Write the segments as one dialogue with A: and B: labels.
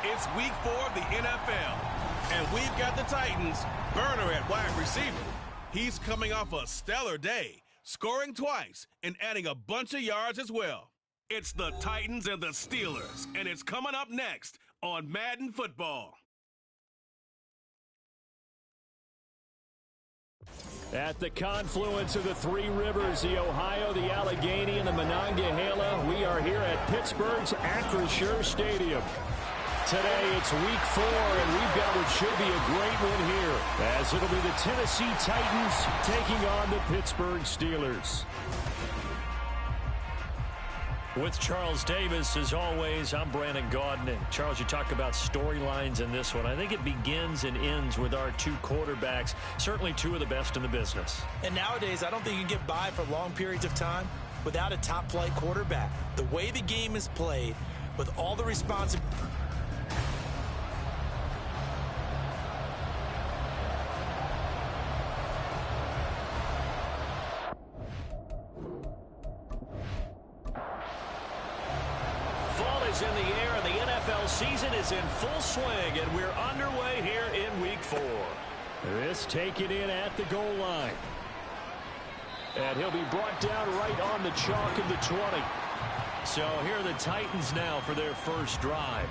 A: It's week 4 of the NFL, and we've got the Titans burner at wide receiver. He's coming off a stellar day, scoring twice and adding a bunch of yards as well. It's the Titans and the Steelers, and it's coming up next on Madden Football.
B: At the confluence of the three rivers, the Ohio, the Allegheny, and the Monongahela, we are here at Pittsburgh's Acrisure Stadium. Today, it's week 4, and we've got what should be a great one here, as it'll be the Tennessee Titans taking on the Pittsburgh Steelers. With Charles Davis, as always, I'm Brandon Gaudin. And Charles, you talk about storylines in this one. I think it begins and ends with our two quarterbacks, certainly two of the best in the business.
C: And nowadays, I don't think you can get by for long periods of time without a top-flight quarterback. The way the game is played, with all the responsibility.
B: In the air, and the NFL season is in full swing, and we're underway here in week 4. This taken in at the goal line. And he'll be brought down right on the chalk of the 20. So here are the Titans now for their first drive.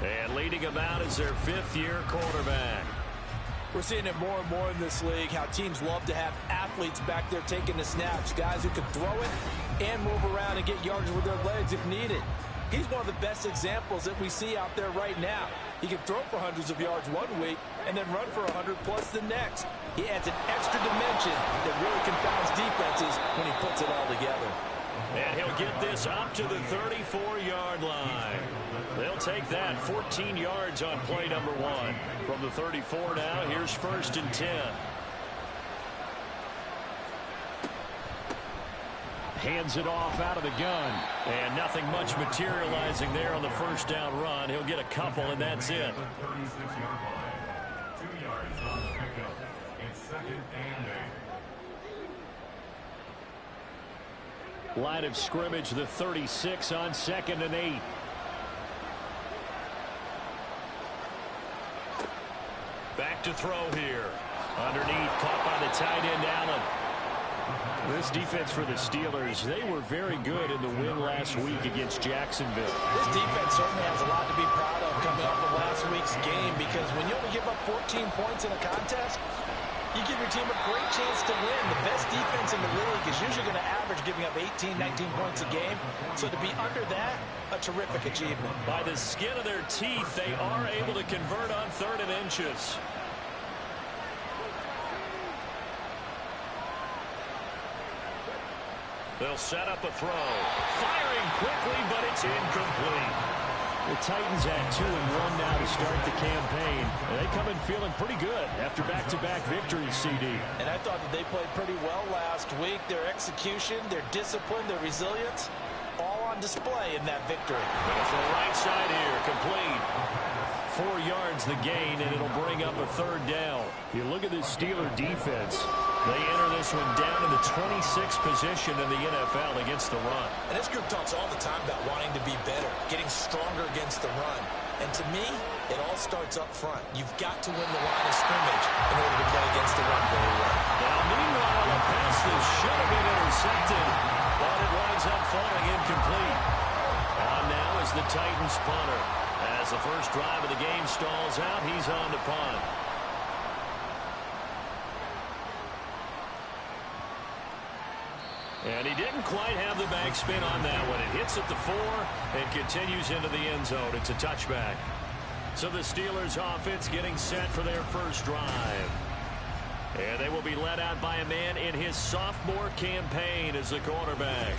B: And leading them out is their 5th-year quarterback.
C: We're seeing it more and more in this league, how teams love to have athletes back there taking the snaps, guys who can throw it and move around and get yards with their legs if needed. He's one of the best examples that we see out there right now. He can throw for hundreds of yards one week and then run for 100+ the next. He adds an extra dimension that really confounds defenses when he puts it all together.
B: And he'll get this up to the 34-yard line. They'll take that 14 yards on play number 1. From the 34 now, here's 1st and 10. Hands it off out of the gun. And nothing much materializing there on the first down run. He'll get a couple, and that's it.
D: 36-yard line. 2 yards on the pickup. It's 2nd and 8.
B: Line of scrimmage, the 36 on 2nd and 8. Back to throw here. Underneath, caught by the tight end, Allen. This defense for the Steelers, they were very good in the win last week against Jacksonville.
C: This defense certainly has a lot to be proud of coming off of last week's game, because when you only give up 14 points in a contest, you give your team a great chance to win. The best defense in the league is usually going to average giving up 18, 19 points a game. So to be under that, a terrific achievement.
B: By the skin of their teeth, they are able to convert on 3rd and inches. They'll set up a throw. Firing quickly, but it's incomplete. The Titans had 2-1 now to start the campaign. And they come in feeling pretty good after back-to-back victories, CD.
C: And I thought that they played pretty well last week. Their execution, their discipline, their resilience, all on display in that victory.
B: Goes to the right side here, complete. 4 yards the gain, and it'll bring up a 3rd down. If you look at this Steeler defense, they enter this one down in the 26th position in the NFL against the run.
C: And this group talks all the time about wanting to be better, getting stronger against the run. And to me, it all starts up front. You've got to win the line of scrimmage in order to play against the run very well.
B: Now, meanwhile, a pass that should have been intercepted, but it winds up falling incomplete. On now is the Titans punter. As the first drive of the game stalls out, he's on to punt. And he didn't quite have the backspin on that one. It hits at the 4 and continues into the end zone. It's a touchback. So the Steelers offense getting set for their first drive. And they will be led out by a man in his sophomore campaign as the quarterback.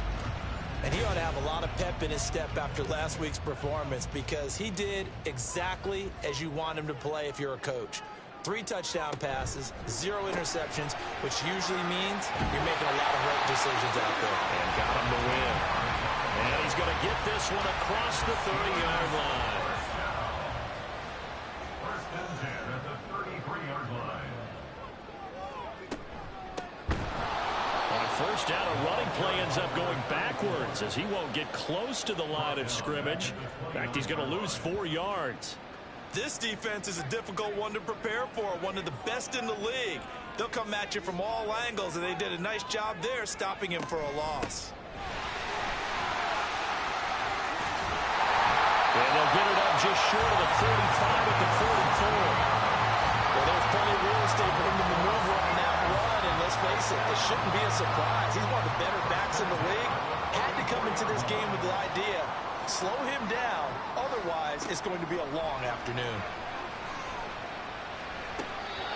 C: And he ought to have a lot of pep in his step after last week's performance, because he did exactly as you want him to play if you're a coach. 3 touchdown passes, 0 interceptions, which usually means you're making a lot of right decisions out there.
B: And got him to win. And he's going to get this one across the 30-yard line.
D: First and 10 at the 33-yard line.
B: On first down, a running play ends up going backwards. backwards as he won't get close to the line of scrimmage. In fact, he's going to lose 4 yards.
C: This defense is a difficult one to prepare for, one of the best in the league. They'll come at you from all angles, and they did a nice job there stopping him for a loss.
B: And they'll get it up just short of the 45 at the 44.
C: Well, there's plenty of real estate for him to maneuver on that run, and let's face it, this shouldn't be a surprise. He's one of the better backs in the league. Had to come into this game with the idea, slow him down, otherwise it's going to be a long afternoon.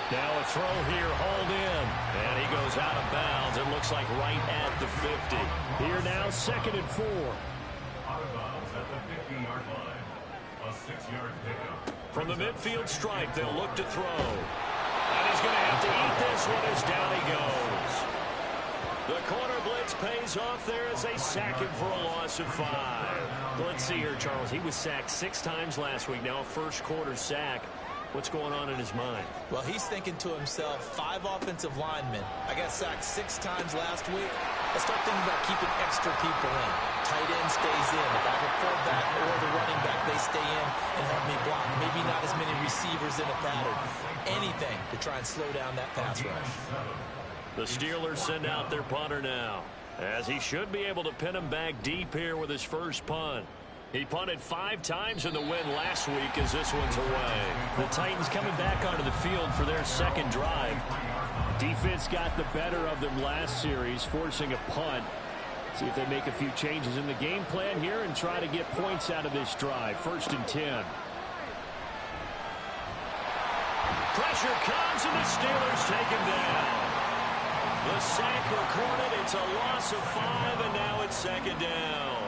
B: Now a throw here, hauled in, and he goes out of bounds. It looks like right at the 50. Here now, 2nd and 4.
D: Out of bounds at the 50-yard line. A 6-yard pickup.
B: From the midfield stripe, they'll look to throw. And he's going to have to eat this one as down he goes. The corner blitz pays off there as they sack him for a loss of 5. Let's see here, Charles. He was sacked 6 times last week. Now a first-quarter sack. What's going on in his mind?
C: Well, he's thinking to himself, 5 offensive linemen. I got sacked 6 times last week. Let's start thinking about keeping extra people in. Tight end stays in. If I have a fullback or the running back, they stay in and help me block. Maybe not as many receivers in a pattern. Anything to try and slow down that pass rush.
B: The Steelers send out their punter now, as he should be able to pin him back deep here with his first punt. He punted 5 times in the win last week as this one's away. The Titans coming back onto the field for their second drive. Defense got the better of them last series, forcing a punt. See if they make a few changes in the game plan here and try to get points out of this drive. 1st and 10. Pressure comes and the Steelers take him down. The sack recorded. It's a loss of 5 and now it's 2nd down.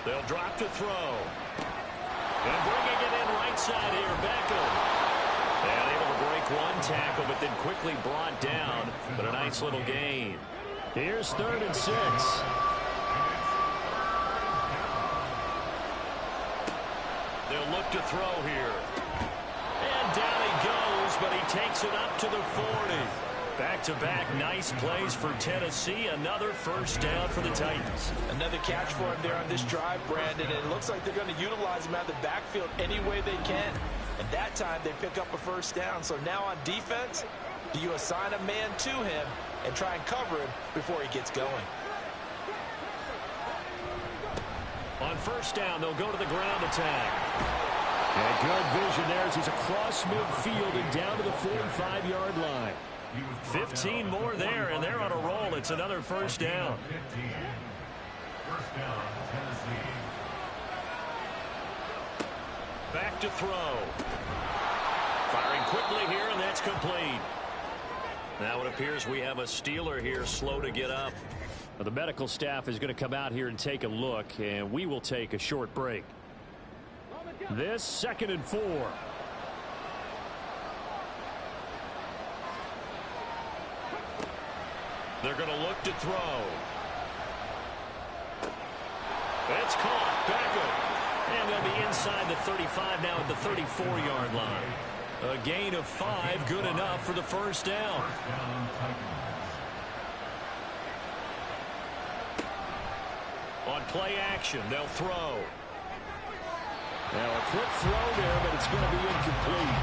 B: They'll drop to throw. And bringing it in right side here, Beckham. And able to break one tackle, but then quickly brought down. But a nice little gain. Here's 3rd and 6. They'll look to throw here. And down he goes, but he takes it up to the 40. Back-to-back nice plays for Tennessee. Another first down for the Titans.
C: Another catch for him there on this drive, Brandon. And it looks like they're going to utilize him out of the backfield any way they can. And that time they pick up a first down. So now on defense, do you assign a man to him and try and cover him before he gets going?
B: On first down, they'll go to the ground attack. And good vision there as he's across midfield and down to the 45-yard line. 15 more there, and they're on a roll. It's another first down.
D: First down, Tennessee.
B: Back to throw. Firing quickly here, and that's complete. Now it appears we have a Steeler here slow to get up. Well, the medical staff is going to come out here and take a look, and we will take a short break. This 2nd and 4. They're going to look to throw. It's caught. Beckham. And they'll be inside the 35 now at the 34-yard line. A gain of 5, good enough for the first down. On play action, they'll throw. Now a quick throw there, but it's going to be incomplete.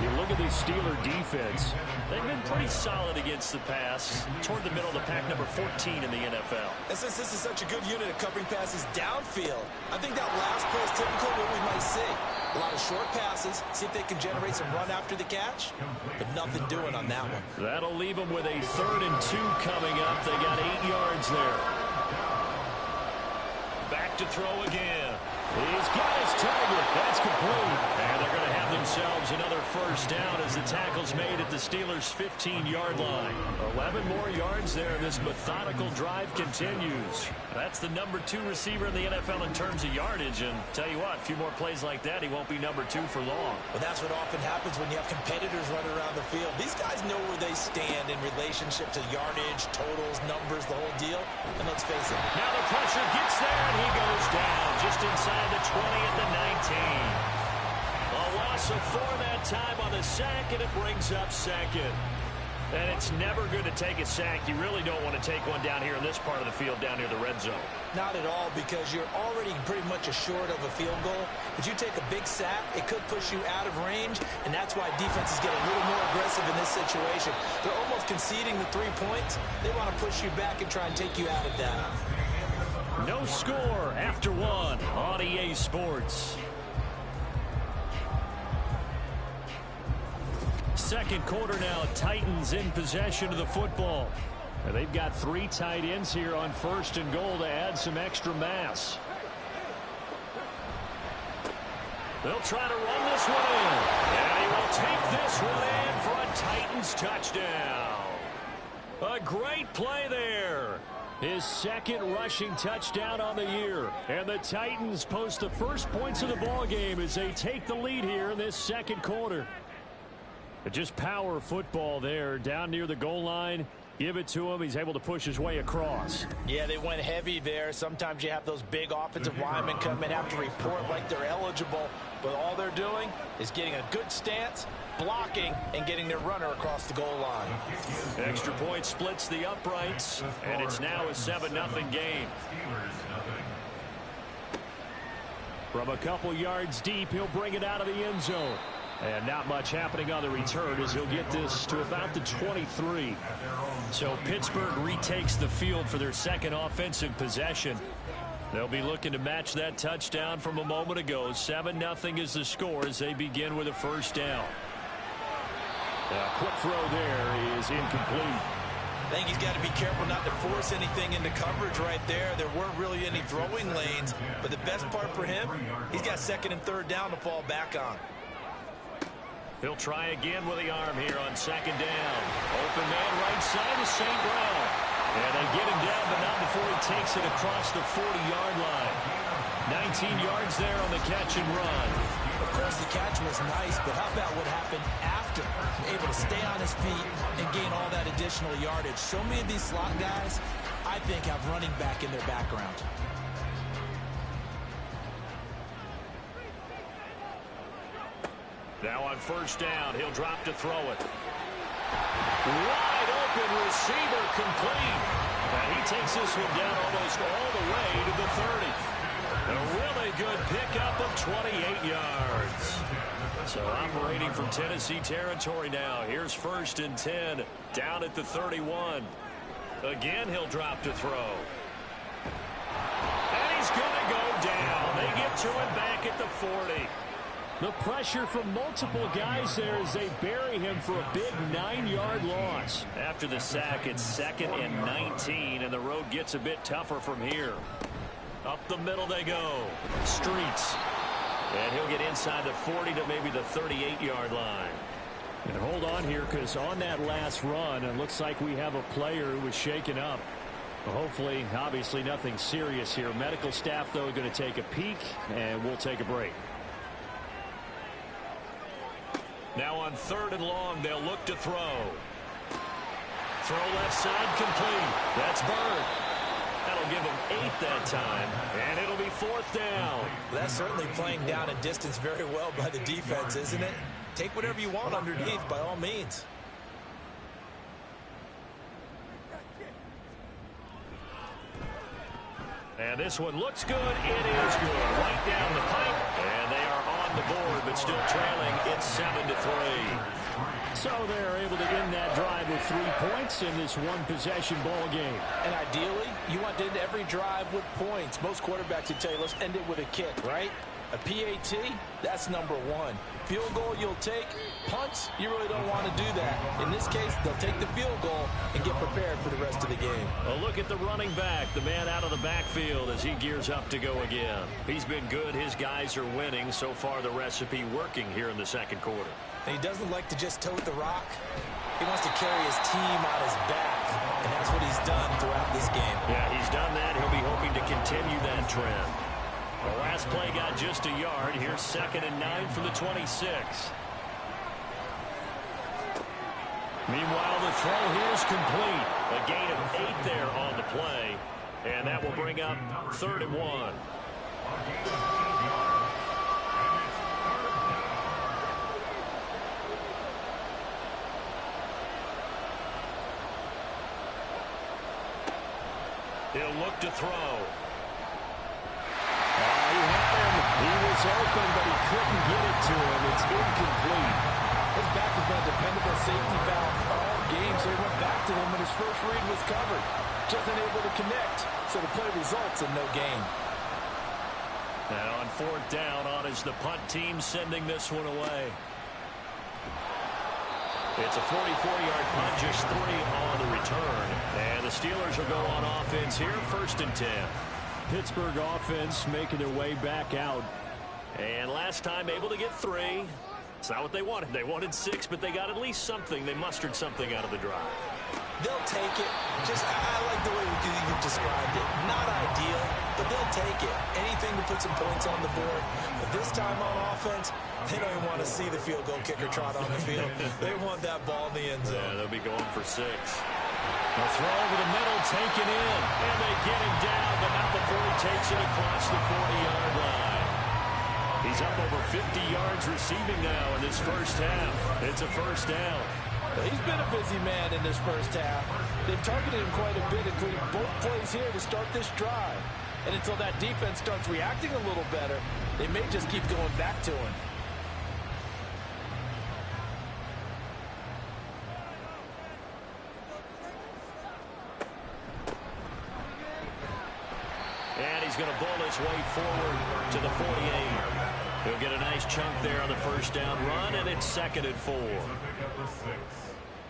B: You look at this Steeler defense. They've been pretty solid against the pass. Toward the middle of the pack, number 14 in the NFL.
C: And since this is such a good unit of covering passes downfield, I think that last play is typical of what we might see. A lot of short passes, see if they can generate some run after the catch, but nothing doing on that one.
B: That'll leave them with a 3rd and 2 coming up. They got 8 yards there. Back to throw again. He's got his target. That's complete. And they're going to have themselves another first down as the tackle's made at the Steelers' 15-yard line. 11 more yards there. This methodical drive continues. That's the number 2 receiver in the NFL in terms of yardage. And tell you what, a few more plays like that, he won't be number 2 for long.
C: Well, that's what often happens when you have competitors running around the field. These guys know where they stand in relationship to yardage, totals, numbers, the whole deal. And let's face it.
B: Now the pressure gets there, and he goes down just inside the 20 at the 19. A loss So for that time on the sack, and it brings up second. And it's never good to take a sack. You really don't want to take one down here in this part of the field, down near the red zone.
C: Not at all, because you're already pretty much assured of a field goal. If you take a big sack, it could push you out of range, and that's why defenses get a little more aggressive in this situation. They're almost conceding the 3 points. They want to push you back and try and take you out of that.
B: No score after one on EA Sports. Second quarter now, Titans in possession of the football. And they've got 3 tight ends here on 1st and goal to add some extra mass. They'll try to run this one in. And he will take this one in for a Titans touchdown. A great play there. His 2nd rushing touchdown on the year. And the Titans post the first points of the ball game as they take the lead here in this 2nd quarter. Just power football there down near the goal line. Give it to him. He's able to push his way across.
C: Yeah, they went heavy there. Sometimes you have those big offensive linemen come in, have to report like they're eligible. But all they're doing is getting a good stance, blocking, and getting their runner across the goal line.
B: Extra point splits the uprights, and it's now a 7-0 game. From a couple yards deep, he'll bring it out of the end zone. And not much happening on the return as he'll get this to about the 23. So Pittsburgh retakes the field for their 2nd offensive possession. They'll be looking to match that touchdown from a moment ago. 7-0 is the score as they begin with a 1st down. A quick throw there is incomplete.
C: I think he's got to be careful not to force anything into coverage right there. There weren't really any throwing lanes. But the best part for him, he's got 2nd and 3rd down to fall back on.
B: He'll try again with the arm here on 2nd down. Open man right side of St. Brown. And they get him down, but not before he takes it across the 40-yard line. 19 yards there on the catch and run.
C: Of course, the catch was nice, but how about what happened after? Able to stay on his feet and gain all that additional yardage. So many of these slot guys, I think, have running back in their background.
B: Now on 1st down, he'll drop to throw it. Wide open receiver complete. And he takes this one down almost all the way to the 30. A really good pickup of 28 yards. So operating from Tennessee territory now. Here's 1st and 10 down at the 31. Again, he'll drop to throw. And he's going to go down. They get to him back at the 40. The pressure from multiple guys there as they bury him for a big 9-yard loss. After the sack, it's 2nd and 19, and the road gets a bit tougher from here. Up the middle they go. Streets. And he'll get inside the 40 to maybe the 38-yard line. And hold on here, because on that last run, it looks like we have a player who was shaken up. Well, hopefully, obviously nothing serious here. Medical staff, though, going to take a peek, and we'll take a break. Now on 3rd and long, they'll look to throw. Throw left side complete. That's Bird. That'll give him 8 that time, and it'll be 4th down.
C: That's certainly playing down a distance very well by the defense, isn't it? Take whatever you want underneath, by all means.
B: And this one looks good. It is good. Right down the pipe, and they are on the board, but still trailing. It's 7-3. So they're able to end that drive with 3 points in this one-possession ball game.
C: And ideally, you want to end every drive with points. Most quarterbacks would tell you, let's end it with a kick, right? A PAT, that's number 1. Field goal you'll take. Punts, you really don't want to do that. In this case, they'll take the field goal and get prepared for the rest of the game.
B: A look at the running back, the man out of the backfield as he gears up to go again. He's been good. His guys are winning. So far, the recipe working here in the 2nd quarter.
C: And he doesn't like to just tote the rock. He wants to carry his team on his back, and that's what he's done throughout this game.
B: Yeah, he's done that. He'll be hoping to continue that trend. The last play got just a yard. Here's 2nd and 9 from the 26. Meanwhile, the throw here is complete. A gain of 8 there on the play. And that will bring up 3rd and 1. He'll look to throw. He had him. He was open, but he couldn't get it to him. It's incomplete.
C: His back has been a dependable safety valve all game, so he went back to him when his first read was covered. Just unable to connect, so the play results in no gain.
B: And on fourth down, on is the punt team sending this one away. It's a 44-yard punt, just 3 on the return. And the Steelers will go on offense here, 1st and 10.
E: Pittsburgh offense making their way back out.
B: And last time able to get 3. It's not what they wanted. They wanted 6, but they got at least something. They mustered something out of the drive.
C: They'll take it. I like the way you've described it. Not ideal, but they'll take it. Anything to put some points on the board. But this time on offense, they don't even want to see the field goal kicker trot on the field. They want that ball in the end zone.
B: Yeah, they'll be going for 6. A throw over the middle, taken in. And they get him down, but not before he takes it across the 40-yard line. He's up over 50 yards receiving now in this first half. It's a first down.
C: He's been a busy man in this first half. They've targeted him quite a bit, including both plays here to start this drive. And until that defense starts reacting a little better, they may just keep going back to him.
B: And he's going to bull his way forward to the 48. He'll get a nice chunk there on the first down run, and it's 2nd and 4.
D: Pick up the 6.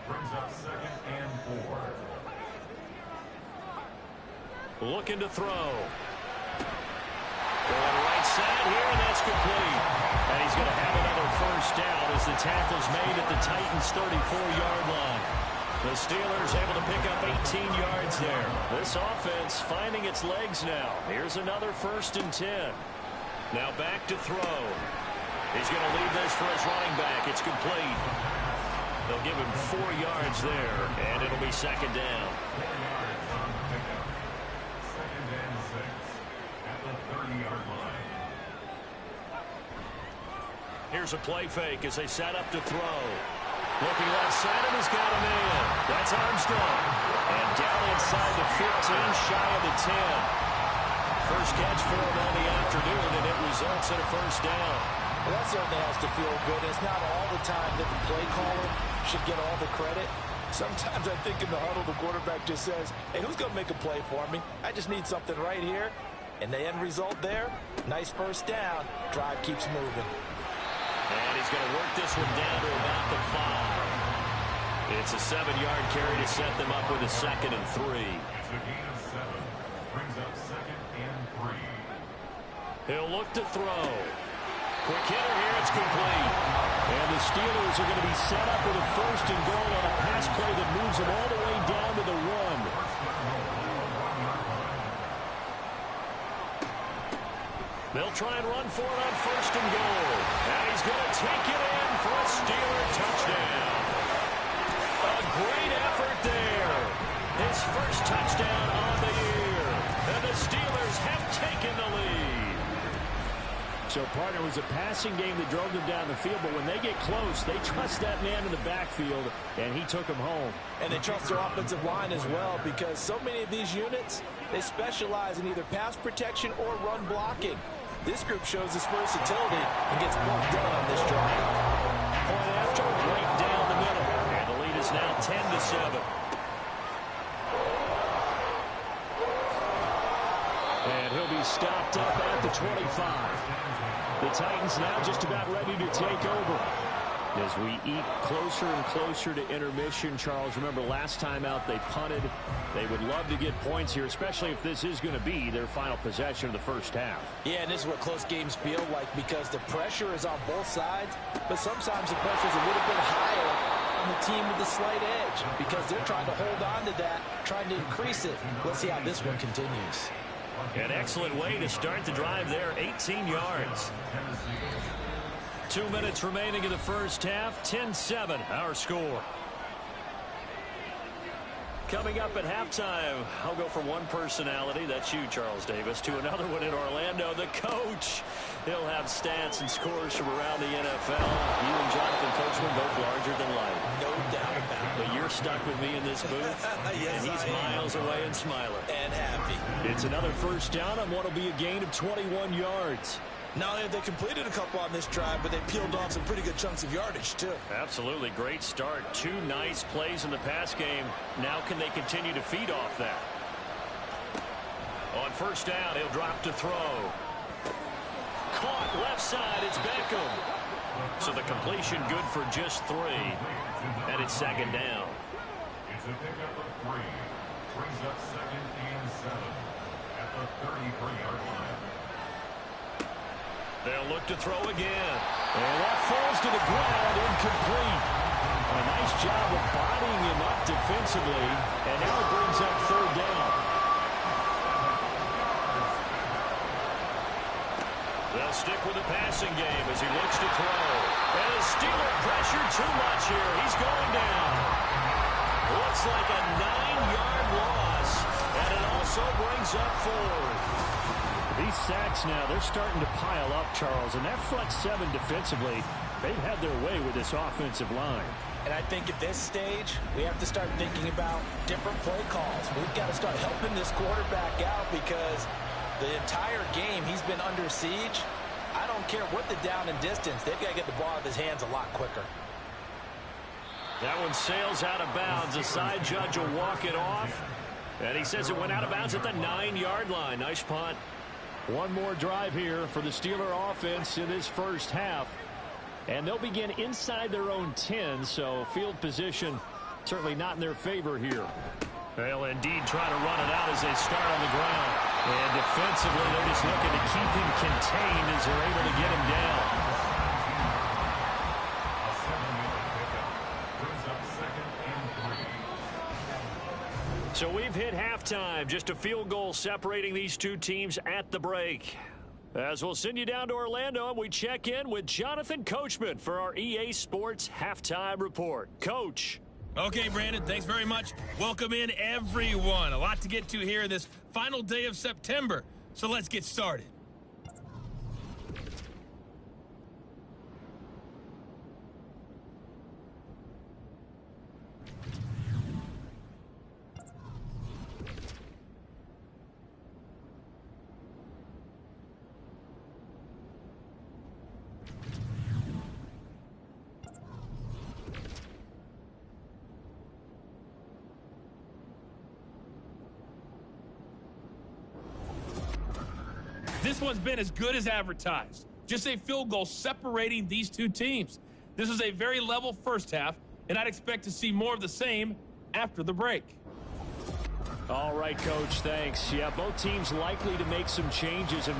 D: Brings up 2nd and 4.
B: Looking to throw. Going right side here, and that's complete. And he's going to have another first down as the tackle's made at the Titans' 34-yard line. The Steelers able to pick up 18 yards there. This offense finding its legs now. Here's another 1st and 10. Now back to throw. He's going to leave this for his running back. It's complete. They'll give him 4 yards there, and it'll be 2nd down.
D: 4 yards on the pickup. 2nd and 6 at the 30-yard line.
B: Here's a play fake as they set up to throw. Looking left side, and he's got him in. That's Armstrong. And down inside the 15, shy of the 10. First catch for him on the afternoon, and it results in a first down.
C: Well, that certainly has to feel good. It's not all the time that the play caller should get all the credit. Sometimes I think in the huddle, the quarterback just says, hey, who's going to make a play for me? I just need something right here. And the end result there, nice first down. Drive keeps moving.
B: And he's going to work this one down to about the 5. It's a 7-yard carry to set them up with a 2nd and 3.
D: It's a gain of 7. Brings up 2nd and 3.
B: He'll look to throw. Quick hitter here, it's complete.
E: And the Steelers are going to be set up with a 1st and goal on a pass play that moves them all the way down to the 1.
B: They'll try and run for it on 1st and goal. And he's going to take it in for a Steeler touchdown. A great effort there. His first touchdown on the year. And the Steelers have taken the lead.
E: So, partner, was a passing game that drove them down the field, but when they get close, they trust that man in the backfield, and he took them home.
C: And they trust their offensive line as well, because so many of these units, they specialize in either pass protection or run blocking. This group shows its versatility and gets both done on this drive.
B: Point after, right down the middle. And the lead is now 10-7.
E: And he'll be stopped up at the 25. The Titans now just about ready to take over. As we eat closer and closer to intermission, Charles, remember last time out they punted. They would love to get points here, especially if this is going to be their final possession of the first half.
C: Yeah, and this is what close games feel like, because the pressure is on both sides, but sometimes the pressure is a little bit higher on the team with the slight edge, because they're trying to hold on to that, trying to increase it. Let's see how this one continues.
B: An excellent way to start the drive there, 18 yards. 2 minutes remaining in the first half, 10-7 our score. Coming up at halftime, I'll go from one personality, that's you, Charles Davis, to another one in Orlando, the coach. He'll have stats and scores from around the NFL. You and Jonathan Coachman both larger than life.
C: No doubt about it.
B: But you're stuck with me in this booth,
C: Yes,
B: and he's miles away and smiling.
C: And happy.
B: It's another first down on what will be a gain of 21 yards.
C: Not only have they completed a couple on this drive, but they peeled off some pretty good chunks of yardage, too.
B: Absolutely. Great start. 2 nice plays in the pass game. Now can they continue to feed off that? On first down, he'll drop to throw. Caught left side. It's Beckham. So the completion good for just 3. And it's second down.
D: It's a pickup of 3. Brings up 2nd and 7 at the 33-yard line.
B: They'll look to throw again. And that falls to the ground, incomplete. A nice job of bodying him up defensively. And now it brings up third down. They'll stick with the passing game as he looks to throw. And the Steeler pressured too much here. He's going down. Looks like a 9-yard loss. And it also brings up 4. These sacks now, they're starting to pile up, Charles. And that front 7 defensively, they've had their way with this offensive line.
C: And I think at this stage, we have to start thinking about different play calls. We've got to start helping this quarterback out because the entire game he's been under siege. I don't care what the down and distance. They've got to get the ball out of his hands a lot quicker.
B: That one sails out of bounds. The side judge will walk it off. And he says it went out of bounds at the 9-yard line. Nice punt. One more drive here for the Steeler offense in this first half. And they'll begin inside their own 10, so field position certainly not in their favor here. They'll indeed try to run it out as they start on the ground. And defensively, they're just looking to keep him contained as they're able to get him down.
D: A 7-yard pickup. Brings up 2nd and 3.
B: So we've hit halftime. Just a field goal separating these two teams at the break. As we'll send you down to Orlando, and we check in with Jonathan Coachman for our EA Sports Halftime Report. Coach.
F: Okay, Brandon, thanks very much. Welcome in, everyone. A lot to get to here this final day of September. So let's get started. This one's been as good as advertised. Just a field goal separating these two teams. This was a very level first half, and I'd expect to see more of the same after the break.
B: All right, Coach, thanks. Yeah, both teams likely to make some changes.